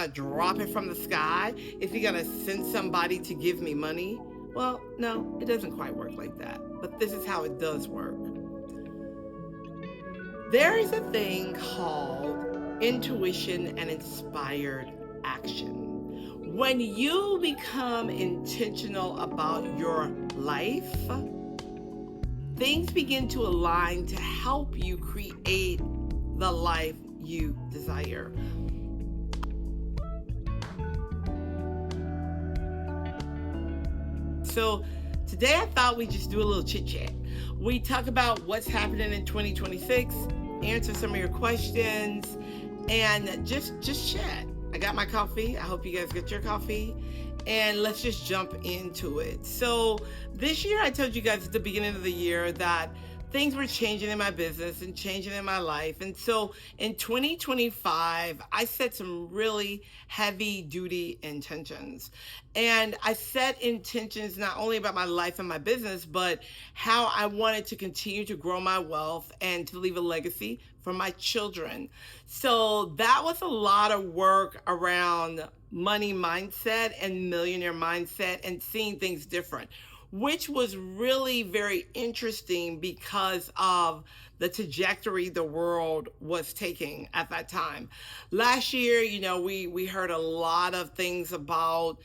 to drop it from the sky? Is he going to send somebody to give me money? Well, no, it doesn't quite work like that. But this is how it does work. There is a thing called intuition and inspired action. When you become intentional about your life, things begin to align to help you create the life you desire. So today I thought we'd just do a little chit chat. We talk about what's happening in 2026, answer some of your questions, and just chat. I got my coffee. I hope you guys get your coffee. And let's just jump into it. So this year, I told you guys at the beginning of the year that things were changing in my business and changing in my life. And so in 2025, I set some really heavy duty intentions. And I set intentions not only about my life and my business, but how I wanted to continue to grow my wealth and to leave a legacy for my children. So that was a lot of work around money mindset and millionaire mindset and seeing things different, which was really very interesting because of the trajectory the world was taking at that time. Last year, we heard a lot of things about,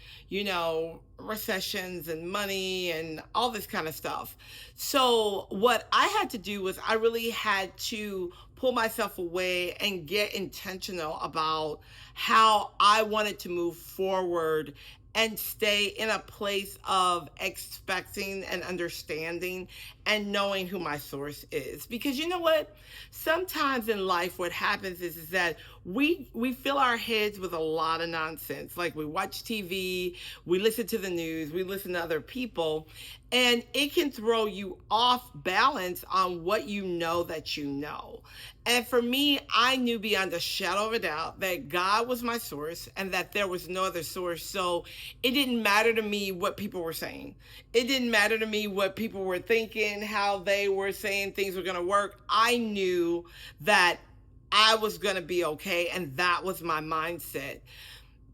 recessions and money and all this kind of stuff. So what I had to do was I really had to pull myself away and get intentional about how I wanted to move forward and stay in a place of expecting and understanding and knowing who my source is. Because you know what? Sometimes in life what happens is that we fill our heads with a lot of nonsense. Like we watch TV, we listen to the news, we listen to other people, and it can throw you off balance on what you know that you know. And for me, I knew beyond a shadow of a doubt that God was my source and that there was no other source. So it didn't matter to me what people were saying. It didn't matter to me what people were thinking, how they were saying things were going to work. I knew that I was going to be okay, and that was my mindset.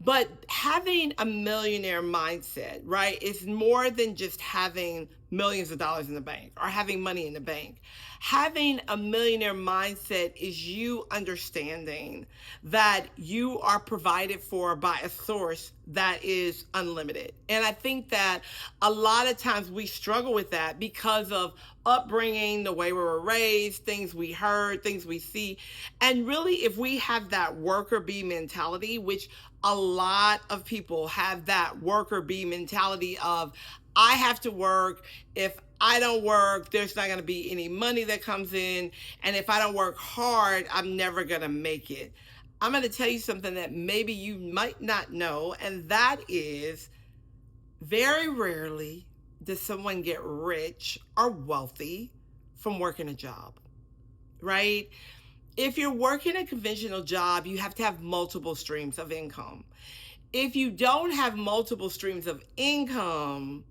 But having a millionaire mindset, right, is more than just having millions of dollars in the bank or having money in the bank. Having a millionaire mindset is you understanding that you are provided for by a source that is unlimited. And I think that a lot of times we struggle with that because of upbringing, the way we were raised, things we heard, things we see. And really, if we have that worker bee mentality, which a lot of people have that worker bee mentality of, I have to work. If I don't work, there's not going to be any money that comes in. And if I don't work hard, I'm never going to make it. I'm going to tell you something that maybe you might not know, and that is very rarely does someone get rich or wealthy from working a job, right? If you're working a conventional job, you have to have multiple streams of income. If you don't have multiple streams of income,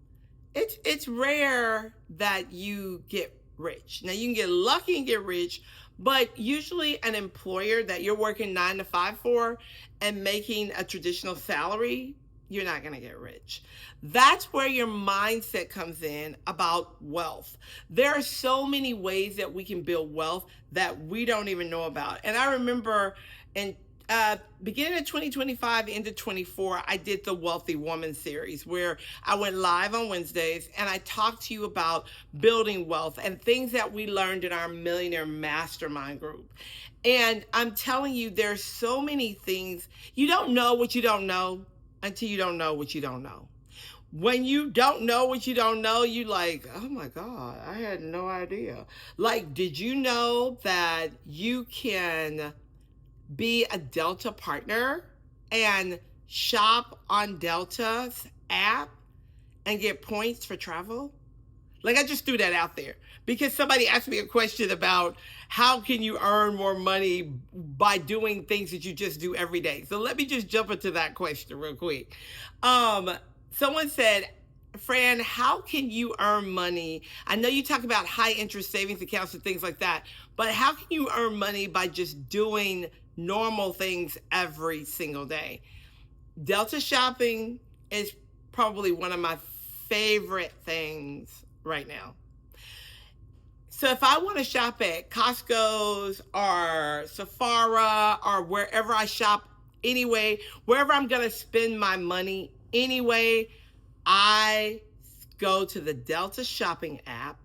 it's rare that you get rich. Now, you can get lucky and get rich, but usually an employer that you're working 9 to 5 for and making a traditional salary, you're not going to get rich. That's where your mindset comes in about wealth. There are so many ways that we can build wealth that we don't even know about. And I remember in beginning of 2025 into 24, I did the Wealthy Woman series where I went live on Wednesdays and I talked to you about building wealth and things that we learned in our Millionaire Mastermind group. And I'm telling you, there's so many things. You don't know what you don't know until you don't know what you don't know. When you don't know what you don't know, you like, oh my God, I had no idea. Like, did you know that you can be a Delta partner and shop on Delta's app and get points for travel? Like, I just threw that out there because somebody asked me a question about how can you earn more money by doing things that you just do every day. So let me just jump into that question real quick. Someone said, Fran, how can you earn money? I know you talk about high interest savings accounts and things like that, but how can you earn money by just doing normal things every single day? Delta shopping is probably one of my favorite things right now. So if I want to shop at Costco's or Sephora or wherever I shop anyway, wherever I'm going to spend my money anyway, I go to the Delta shopping app.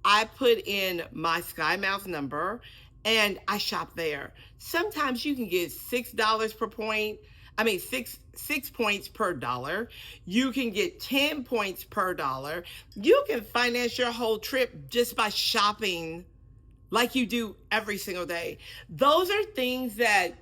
I put in my SkyMiles number and I shop there. Sometimes you can get $6 per point. I mean, six points per dollar. You can get 10 points per dollar. You can finance your whole trip just by shopping like you do every single day. Those are things that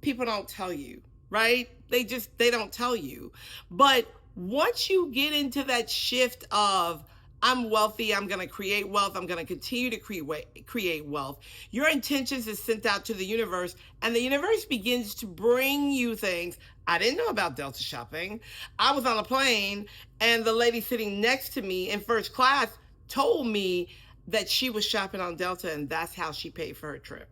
people don't tell you, right? They don't tell you. But once you get into that shift of I'm wealthy, I'm going to create wealth, I'm going to continue to create wealth, your intentions is sent out to the universe, and the universe begins to bring you things. I didn't know about Delta shopping. I was on a plane, and the lady sitting next to me in first class told me that she was shopping on Delta, and that's how she paid for her trip.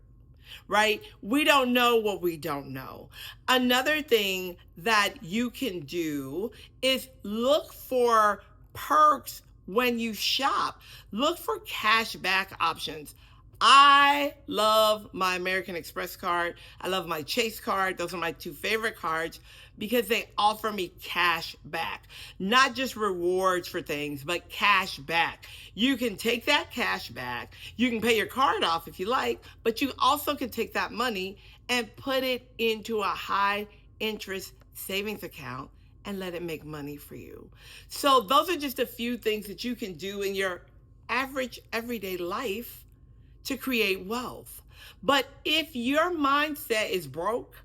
Right? We don't know what we don't know. Another thing that you can do is look for perks when you shop. Look for cash back options. I love my American Express card. I love my Chase card. Those are my two favorite cards because they offer me cash back. Not just rewards for things, but cash back. You can take that cash back. You can pay your card off if you like, but you also can take that money and put it into a high interest savings account and let it make money for you. So those are just a few things that you can do in your average everyday life to create wealth. But if your mindset is broke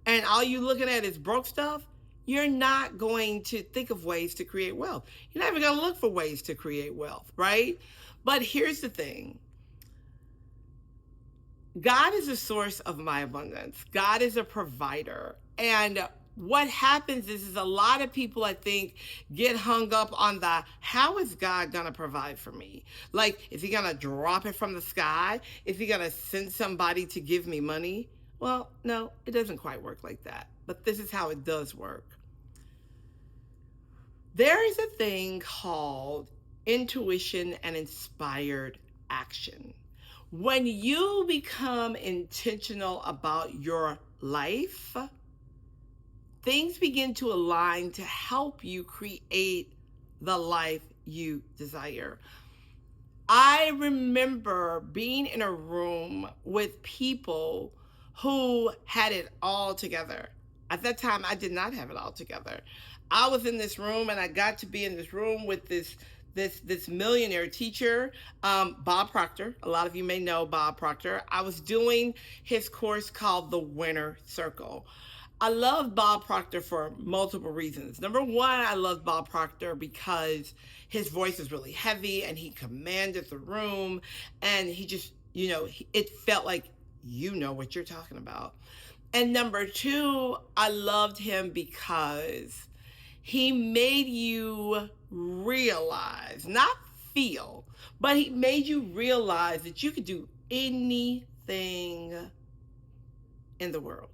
and all you're looking at is broke stuff, you're not going to think of ways to create wealth. You're not even going to look for ways to create wealth, right? But here's the thing. God is a source of my abundance. God is a provider. And what happens is a lot of people, I think, get hung up on the how is God going to provide for me? Like, is he going to drop it from the sky? Is he going to send somebody to give me money? Well, no, it doesn't quite work like that. But this is how it does work. There is a thing called intuition and inspired action. When you become intentional about your life, things begin to align to help you create the life you desire. I remember being in a room with people who had it all together. At that time, I did not have it all together. I was in this room and I got to be in this room with this millionaire teacher, Bob Proctor. A lot of you may know Bob Proctor. I was doing his course called The Winner Circle. I love Bob Proctor for multiple reasons. Number one, I love Bob Proctor because his voice is really heavy and he commanded the room and he just, it felt like you know what you're talking about. And number two, I loved him because he made you realize, not feel, but he made you realize that you could do anything in the world.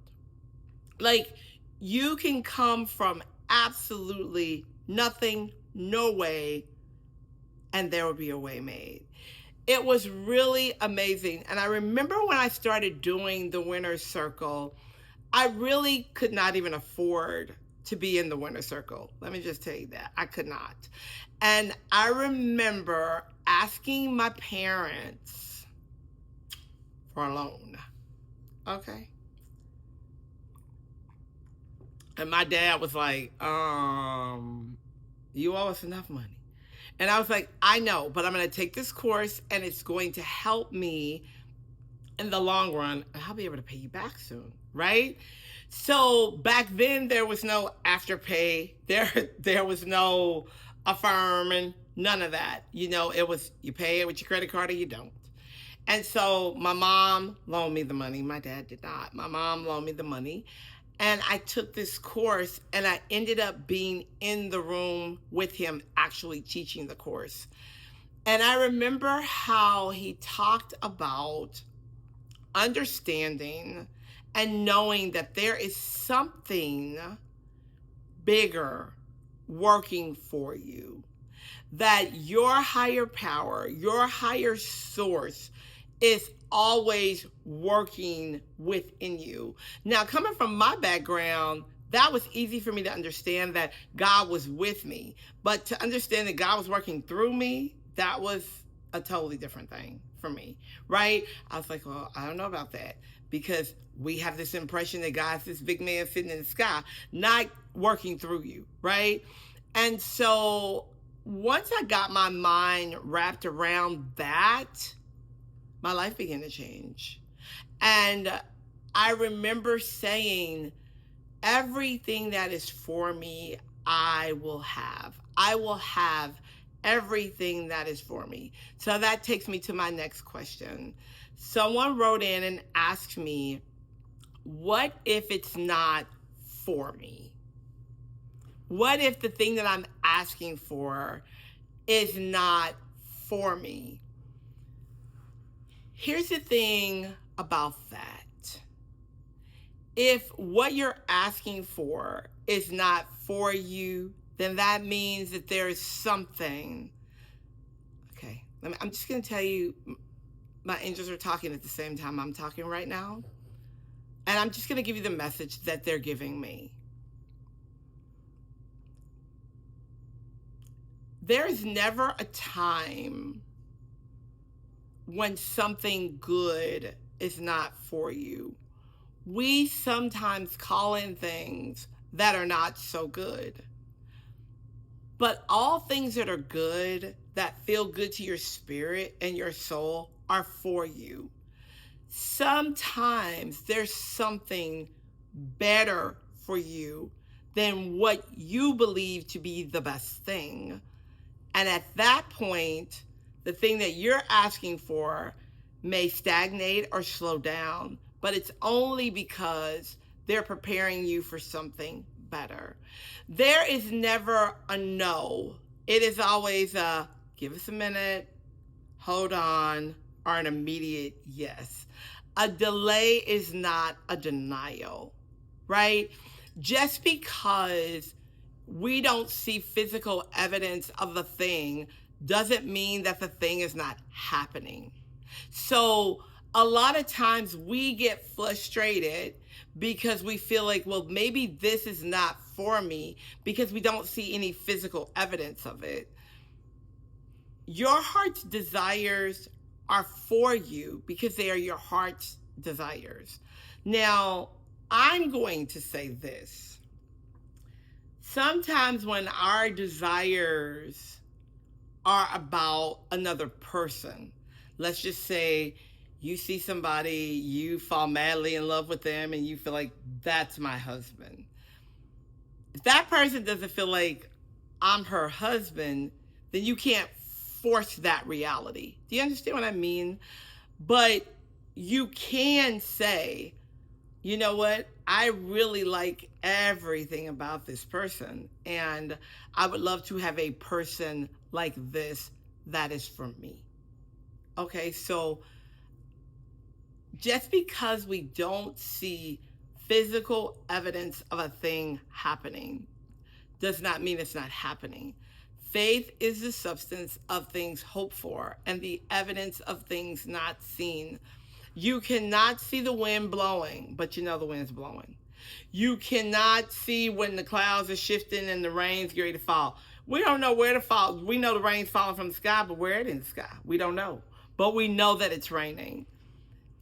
Like, you can come from absolutely nothing, no way, and there will be a way made. It was really amazing. And I remember when I started doing the Winner's Circle, I really could not even afford to be in the Winner's Circle. Let me just tell you that. I could not. And I remember asking my parents for a loan. Okay. And my dad was like, you owe us enough money. And I was like, I know, but I'm going to take this course and it's going to help me in the long run. And I'll be able to pay you back soon, right? So back then there was no Afterpay. There was no Affirm, none of that. It was you pay it with your credit card or you don't. And so my mom loaned me the money. My dad did not. My mom loaned me the money. And I took this course and I ended up being in the room with him actually teaching the course. And I remember how he talked about understanding and knowing that there is something bigger working for you, that your higher power, your higher source is always working within you. Now, coming from my background, that was easy for me to understand that God was with me. But to understand that God was working through me, that was a totally different thing for me, right? I was like, well, I don't know about that, because we have this impression that God's this big man sitting in the sky, not working through you, right? And so once I got my mind wrapped around that, my life began to change. And I remember saying, everything that is for me, I will have. I will have everything that is for me. So that takes me to my next question. Someone wrote in and asked me, what if it's not for me? What if the thing that I'm asking for is not for me? Here's the thing about that. If what you're asking for is not for you, then that means that there is something. Okay, I'm just going to tell you, my angels are talking at the same time I'm talking right now. And I'm just going to give you the message that they're giving me. There is never a time when something good is not for you. We sometimes call in things that are not so good. But all things that are good, that feel good to your spirit and your soul, are for you. Sometimes there's something better for you than what you believe to be the best thing. And at that point, the thing that you're asking for may stagnate or slow down, but it's only because they're preparing you for something better. There is never a no. It is always a give us a minute, hold on, or an immediate yes. A delay is not a denial, right? Just because we don't see physical evidence of the thing doesn't mean that the thing is not happening. So a lot of times we get frustrated because we feel like, well, maybe this is not for me because we don't see any physical evidence of it. Your heart's desires are for you because they are your heart's desires. Now, I'm going to say this. Sometimes when our desires are about another person, let's just say you see somebody, you fall madly in love with them, and you feel like, that's my husband. If that person doesn't feel like I'm her husband, then you can't force that reality. Do you understand what I mean? But you can say, you know what? I really like everything about this person, and I would love to have a person like this that is for me. Okay, so just because we don't see physical evidence of a thing happening does not mean it's not happening. Faith is the substance of things hoped for and the evidence of things not seen. You cannot see the wind blowing, but you know the wind's blowing. You cannot see when the clouds are shifting and the rain's ready to fall. We don't know where to fall. We know the rain's falling from the sky, but where it in the sky, we don't know. But we know that it's raining.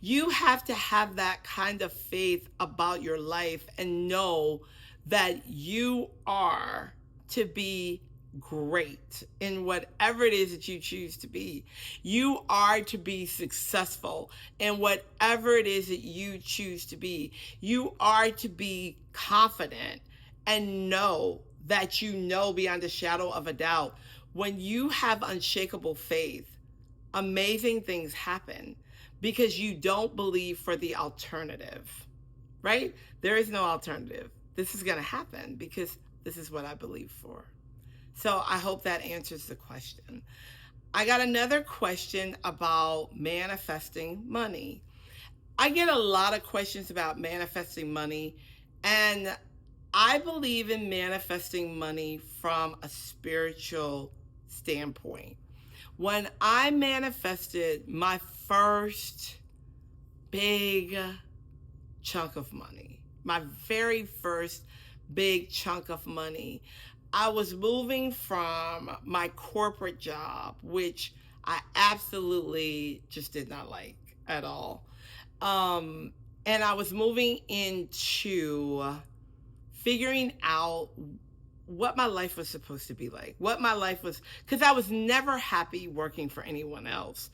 You have to have that kind of faith about your life and know that you are to be great in whatever it is that you choose to be. You are to be successful in whatever it is that you choose to be. You are to be confident and know that you know beyond a shadow of a doubt. When you have unshakable faith, amazing things happen because you don't believe for the alternative, right? There is no alternative. This is going to happen because this is what I believe for. So I hope that answers the question. I got another question about manifesting money. I get a lot of questions about manifesting money, and I believe in manifesting money from a spiritual standpoint. When I manifested my first big chunk of money, my very first big chunk of money, I was moving from my corporate job, which I absolutely just did not like at all. Um, and I was moving into figuring out what my life was supposed to be like, what my life was, because I was never happy working for anyone else,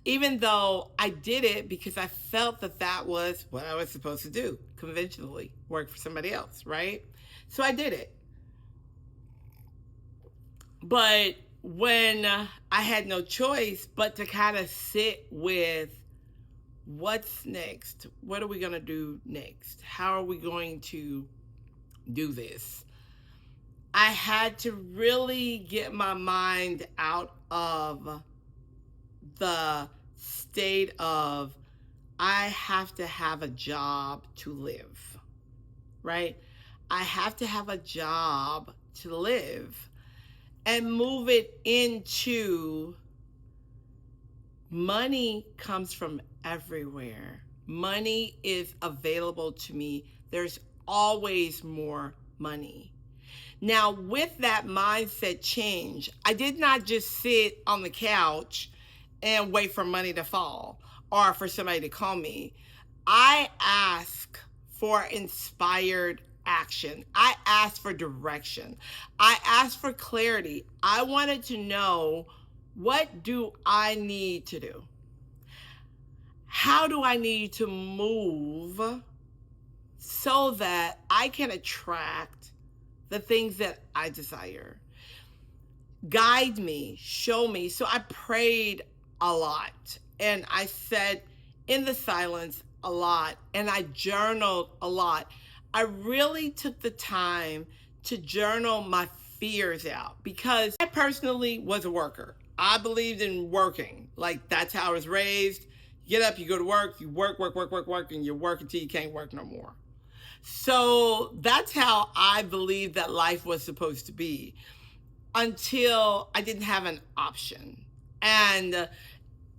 even though I did it because I felt that that was what I was supposed to do conventionally, work for somebody else, right? So I did it. But when I had no choice but to kind of sit with what's next, what are we going to do next? How are we going to do this? I had to really get my mind out of the state of I have to have a job to live, right? I have to have a job to live, and move it into money comes from everywhere. Money is available to me. There's always more money. Now, with that mindset change, I did not just sit on the couch and wait for money to fall or for somebody to call me. I ask for inspired action. I asked for direction. I asked for clarity. I wanted to know, what do I need to do? How do I need to move so that I can attract the things that I desire? Guide me, show me. So I prayed a lot, and I said in the silence a lot, and I journaled a lot. I really took the time to journal my fears out because I personally was a worker. I believed in working. Like, that's how I was raised. You get up, you go to work, you work, work, work, work, work, and you work until you can't work no more. So that's how I believed that life was supposed to be, until I didn't have an option. And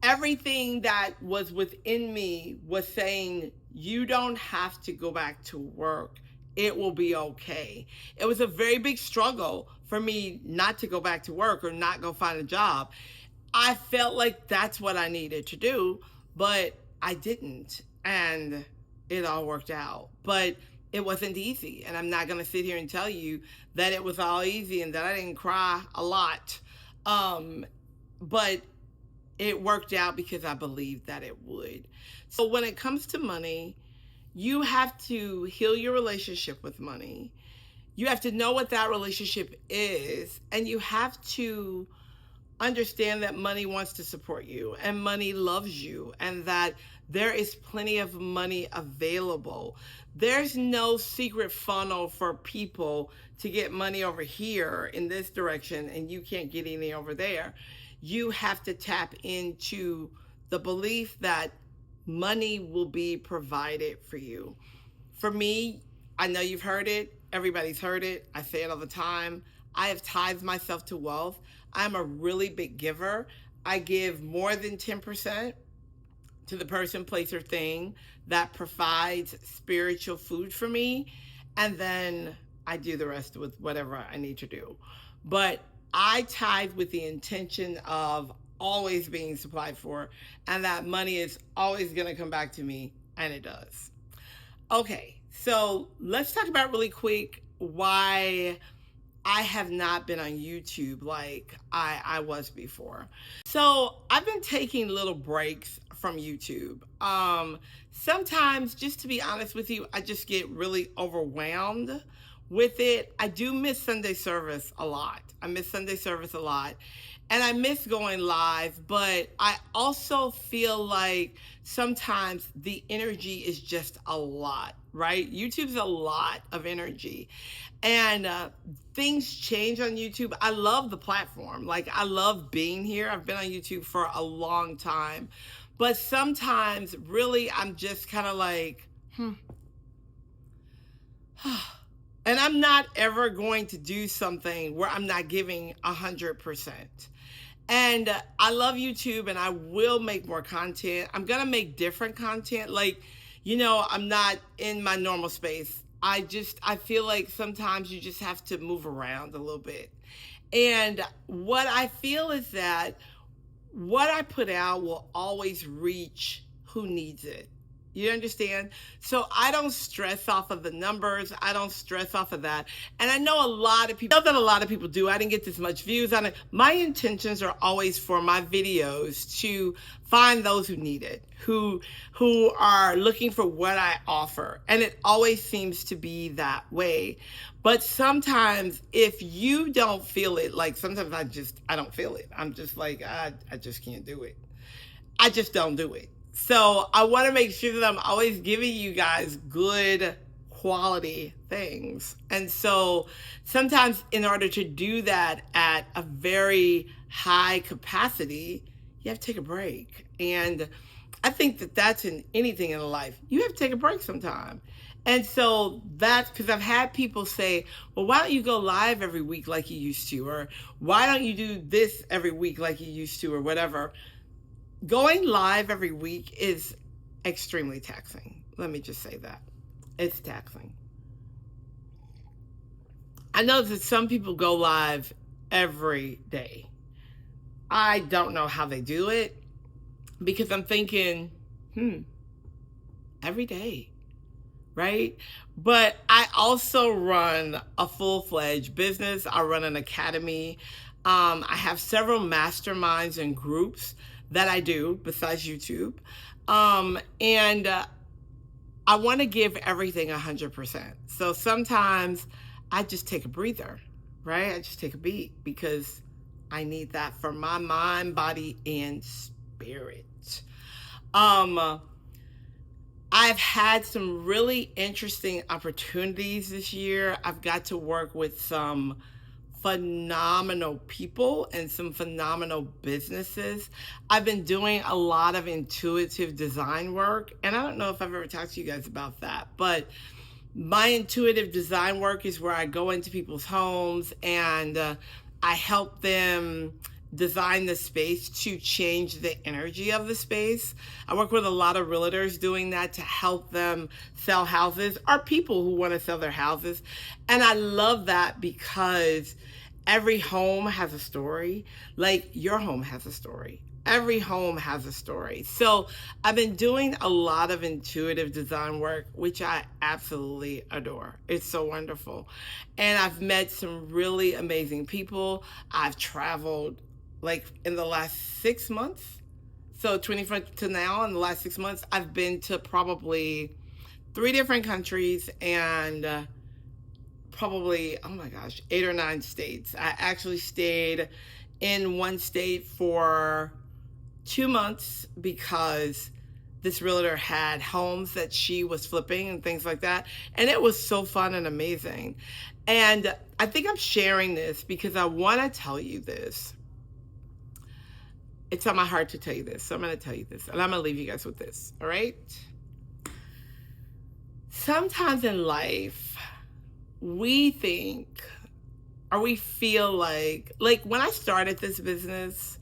everything that was within me was saying, you don't have to go back to work. It will be okay. It was a very big struggle for me not to go back to work or not go find a job. I felt like that's what I needed to do, but I didn't. And it all worked out. But it wasn't easy. And I'm not going to sit here and tell you that it was all easy and that I didn't cry a lot. But it worked out because I believed that it would. So when it comes to money, you have to heal your relationship with money. You have to know what that relationship is, and you have to understand that money wants to support you and money loves you, and that there is plenty of money available. There's no secret funnel for people to get money over here in this direction and you can't get any over there. You have to tap into the belief that money will be provided for you. For me, I know you've heard it. Everybody's heard it. I say it all the time. I have tithed myself to wealth. I'm a really big giver. I give more than 10% to the person, place, or thing that provides spiritual food for me. And then I do the rest with whatever I need to do. But I tithe with the intention of always being supplied for, and that money is always going to come back to me, and it does. Okay, so let's talk about really quick why I have not been on YouTube like I was before. So I've been taking little breaks from YouTube. Sometimes, just to be honest with you, I just get really overwhelmed with it. I do miss Sunday service a lot. I miss Sunday service a lot. And I miss going live, but I also feel like sometimes the energy is just a lot, right? YouTube's a lot of energy. And things change on YouTube. I love the platform. Like, I love being here. I've been on YouTube for a long time. But sometimes, really, I'm just kind of like, And I'm not ever going to do something where I'm not giving 100%. And I love YouTube and I will make more content. I'm going to make different content. Like, I'm not in my normal space. I feel like sometimes you just have to move around a little bit. And what I feel is that what I put out will always reach who needs it. You understand? So I don't stress off of the numbers. I don't stress off of that. And I know that a lot of people do. I didn't get this much views on it. My intentions are always for my videos to find those who need it, who are looking for what I offer. And it always seems to be that way. But sometimes if you don't feel it, like sometimes I don't feel it. I'm just like, I just can't do it. I just don't do it. So I want to make sure that I'm always giving you guys good quality things. And so sometimes in order to do that at a very high capacity, you have to take a break. And I think that that's in anything in life. You have to take a break sometime. And so that's because I've had people say, well, why don't you go live every week like you used to? Or why don't you do this every week like you used to, or whatever. Going live every week is extremely taxing. Let me just say that. It's taxing. I know that some people go live every day. I don't know how they do it because I'm thinking, every day, right? But I also run a full-fledged business. I run an academy. I have several masterminds and groups that I do besides YouTube. And I want to give everything 100%. So sometimes I just take a breather, right? I just take a beat because I need that for my mind, body, and spirit. I've had some really interesting opportunities this year. I've got to work with some phenomenal people and some phenomenal businesses. I've been doing a lot of intuitive design work, and I don't know if I've ever talked to you guys about that, but my intuitive design work is where I go into people's homes and I help them design the space to change the energy of the space. I work with a lot of realtors doing that to help them sell houses, or people who want to sell their houses. And I love that because every home has a story. Like your home has a story. Every home has a story. So I've been doing a lot of intuitive design work, which I absolutely adore. It's so wonderful. And I've met some really amazing people. I've traveled like in the last 6 months. So 20 to now, in the last 6 months, I've been to probably 3 different countries and probably, oh my gosh, 8 or 9 states. I actually stayed in one state for 2 months because this realtor had homes that she was flipping and things like that. And it was so fun and amazing. And I think I'm sharing this because I want to tell you this. It's on my heart to tell you this. So I'm going to tell you this. And I'm going to leave you guys with this. All right? Sometimes in life, we think or we feel like when I started this business,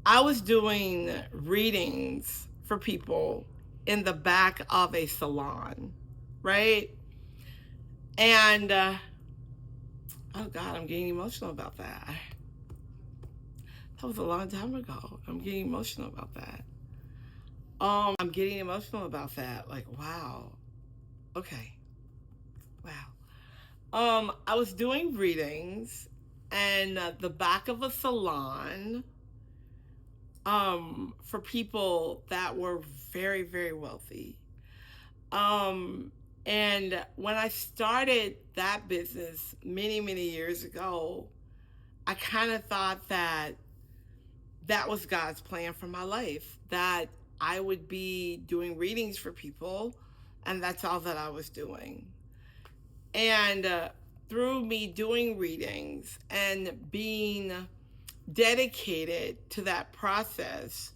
I was doing readings for people in the back of a salon, right? And, oh God, I'm getting emotional about that. That was a long time ago. I'm getting emotional about that. I'm getting emotional about that. Like, wow. Okay. Wow. I was doing readings and the back of a salon for people that were very, very wealthy. And when I started that business many, many years ago, I kind of thought that was God's plan for my life, that I would be doing readings for people, and that's all that I was doing. And through me doing readings and being dedicated to that process,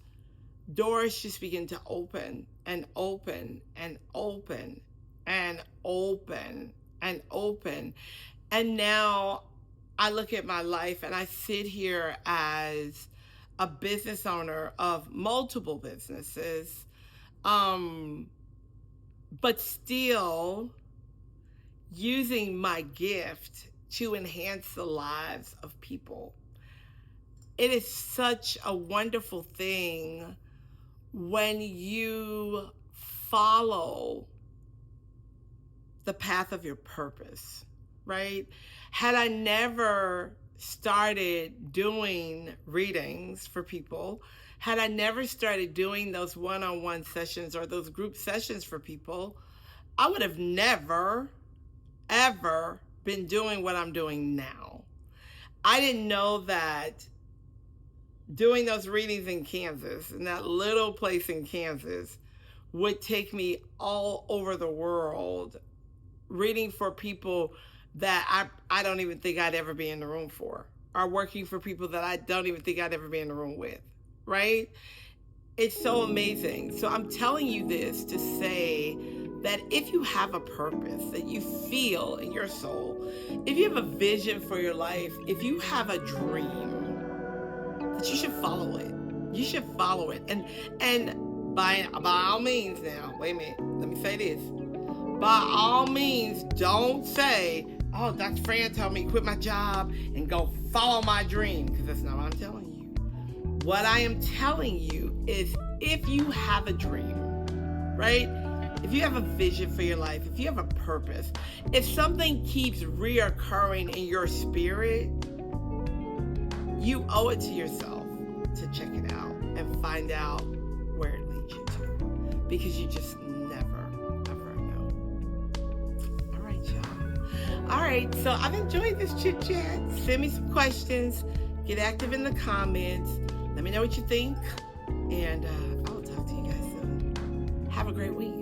doors just begin to open and open and open and open and open. And now I look at my life and I sit here as a business owner of multiple businesses, um, but still using my gift to enhance the lives of people. It is such a wonderful thing when you follow the path of your purpose, right? Had I never started doing readings for people, had I never started doing those one-on-one sessions or those group sessions for people, I would have never, ever been doing what I'm doing now. I didn't know that doing those readings in Kansas, in that little place in Kansas, would take me all over the world reading for people that I don't even think I'd ever be in the room for, or working for people that I don't even think I'd ever be in the room with, right? It's so amazing. So I'm telling you this to say that if you have a purpose that you feel in your soul, if you have a vision for your life, if you have a dream, that you should follow it. You should follow it. And by all means now, wait a minute, let me say this. By all means, don't say, oh, Dr. Fran told me quit my job and go follow my dream, because that's not what I'm telling you. What I am telling you is if you have a dream, right? If you have a vision for your life, if you have a purpose, if something keeps reoccurring in your spirit, you owe it to yourself to check it out and find out where it leads you to, because you just never, ever know. All right, y'all. All right, so I've enjoyed this chit chat. Send me some questions. Get active in the comments. Let me know what you think. And I will talk to you guys soon. Have a great week.